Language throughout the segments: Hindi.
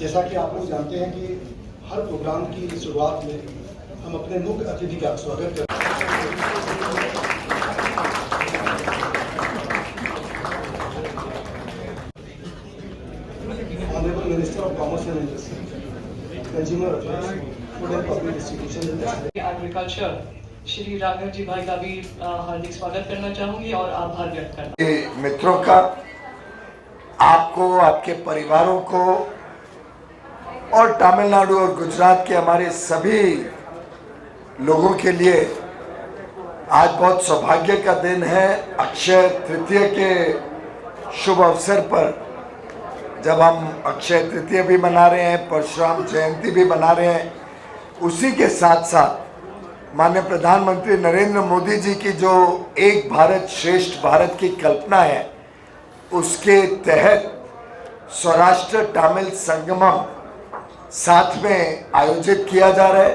जैसा कि आप लोग जानते हैं कि हर प्रोग्राम की शुरुआत में हम अपने मुख्य अतिथि का स्वागत करते हैं। Honourable minister of commerce and industry, consumer affairs, food and public distribution, agriculture Shri Raghav ji भाई का भी हार्दिक स्वागत करना चाहूंगी और आभार व्यक्त करना। मित्रों का, आपको, आपके परिवारों को और तमिलनाडु और गुजरात के हमारे सभी लोगों के लिए आज बहुत सौभाग्य का दिन है। अक्षय तृतीया के शुभ अवसर पर जब हम अक्षय तृतीया भी मना रहे हैं, परशुराम जयंती भी मना रहे हैं, उसी के साथ साथ माननीय प्रधानमंत्री नरेंद्र मोदी जी की जो एक भारत श्रेष्ठ भारत की कल्पना है, उसके तहत सौराष्ट्र तमिल संगमम साथ में आयोजित किया जा रहा है।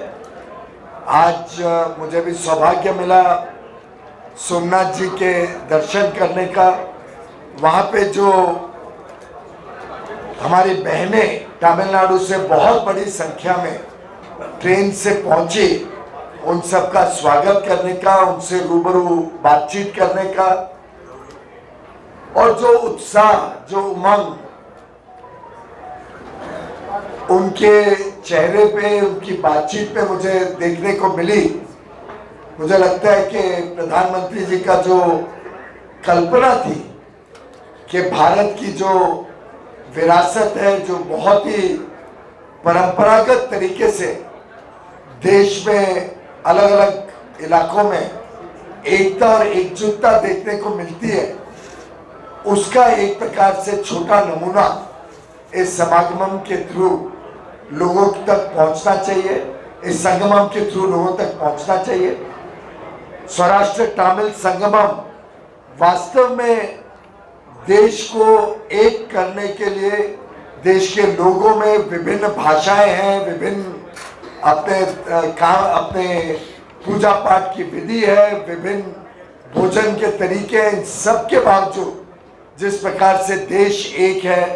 आज मुझे भी सौभाग्य मिला सोमनाथ जी के दर्शन करने का। वहाँ पे जो हमारी बहनें तमिलनाडु से बहुत बड़ी संख्या में ट्रेन से पहुंची, उन सबका स्वागत करने का, उनसे रूबरू बातचीत करने का, और जो उत्साह, जो उमंग उनके चेहरे पे, उनकी बातचीत पे मुझे देखने को मिली, मुझे लगता है कि प्रधानमंत्री जी का जो कल्पना थी कि भारत की जो विरासत है, जो बहुत ही परंपरागत तरीके से देश में अलग अलग इलाकों में एकता और एकजुटता देखने को मिलती है, उसका एक प्रकार से छोटा नमूना इस समागम के थ्रू लोगों तक पहुंचना चाहिए, इस संगमम के थ्रू लोगों तक पहुंचना चाहिए। सौराष्ट्र तमिल संगमम वास्तव में देश को एक करने के लिए, देश के लोगों में विभिन्न भाषाएं हैं, विभिन्न अपने पूजा पाठ की विधि है, विभिन्न भोजन के तरीके हैं, इन सब के बावजूद जिस प्रकार से देश एक है,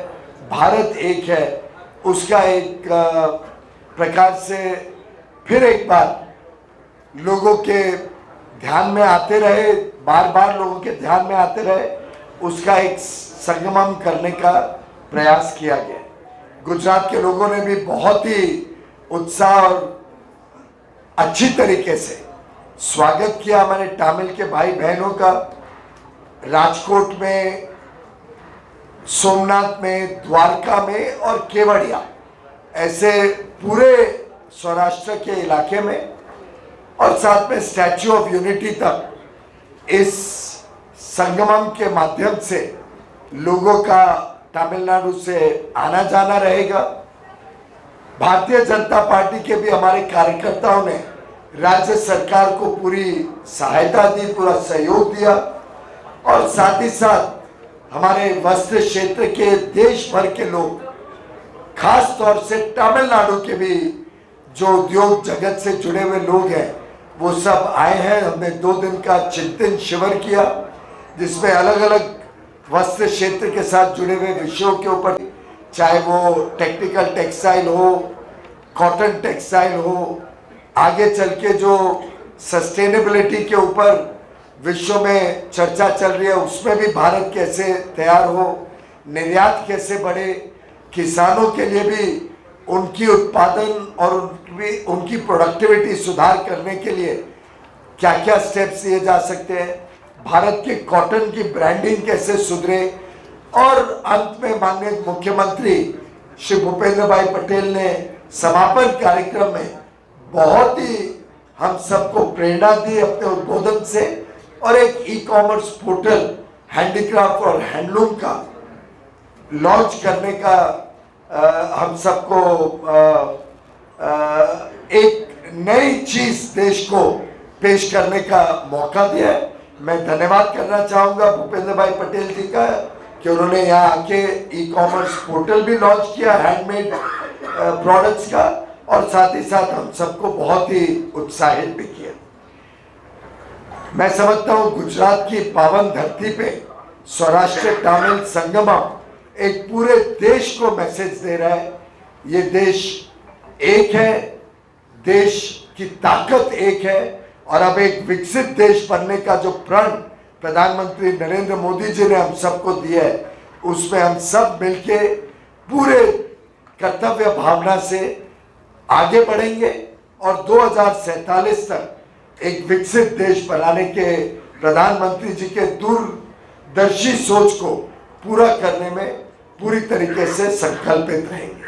भारत एक है, उसका एक प्रकार से फिर एक बार लोगों के ध्यान में आते रहे, बार बार लोगों के ध्यान में आते रहे, उसका एक संगमम करने का प्रयास किया गया। गुजरात के लोगों ने भी बहुत ही उत्साह और अच्छी तरीके से स्वागत किया हमारे तमिल के भाई बहनों का। राजकोट में, सोमनाथ में, द्वारका में और केवड़िया, ऐसे पूरे सौराष्ट्र के इलाके में और साथ में स्टैच्यू ऑफ यूनिटी तक इस संगमम के माध्यम से लोगों का तमिलनाडु से आना जाना रहेगा। भारतीय जनता पार्टी के भी हमारे कार्यकर्ताओं ने राज्य सरकार को पूरी सहायता दी, पूरा सहयोग दिया, और साथ ही साथ हमारे वस्त्र क्षेत्र के देश भर के लोग, खास तौर से तमिलनाडु के भी जो उद्योग जगत से जुड़े हुए लोग हैं, वो सब आए हैं। हमने 2 दिन का चिंतन शिविर किया, जिसमें अलग अलग वस्त्र क्षेत्र के साथ जुड़े हुए विषयों के ऊपर, चाहे वो टेक्निकल टेक्सटाइल हो, कॉटन टेक्सटाइल हो, आगे चल के जो सस्टेनेबिलिटी के ऊपर विश्व में चर्चा चल रही है, उसमें भी भारत कैसे तैयार हो, निर्यात कैसे बढ़े, किसानों के लिए भी उनकी उत्पादन और उनकी प्रोडक्टिविटी सुधार करने के लिए क्या क्या स्टेप्स लिए जा सकते हैं, भारत के कॉटन की ब्रांडिंग कैसे सुधरे, और अंत में माननीय मुख्यमंत्री श्री भूपेंद्र भाई पटेल ने समापन कार्यक्रम में बहुत ही हम सबको प्रेरणा दी अपने उद्बोधन से, और एक ई-कॉमर्स पोर्टल हैंडीक्राफ्ट और हैंडलूम का लॉन्च करने का हम सबको एक नई चीज देश को पेश करने का मौका दिया है। मैं धन्यवाद करना चाहूँगा भूपेंद्र भाई पटेल जी का कि उन्होंने यहाँ आके ई-कॉमर्स पोर्टल भी लॉन्च किया हैंडमेड प्रोडक्ट्स का, और साथ ही साथ हम सबको बहुत ही उत्साहित भी किया। मैं समझता हूँ गुजरात की पावन धरती पे सौराष्ट्र तमिल संगमम एक पूरे देश को मैसेज दे रहा है ये देश एक है, देश की ताकत एक है और अब एक विकसित देश बनने का जो प्रण प्रधानमंत्री नरेंद्र मोदी जी ने हम सबको दिया है, उसमें हम सब मिलके पूरे कर्तव्य भावना से आगे बढ़ेंगे और 2047 तक एक विकसित देश बनाने के प्रधानमंत्री जी के दूरदर्शी सोच को पूरा करने में पूरी तरीके से संकल्पित रहेंगे।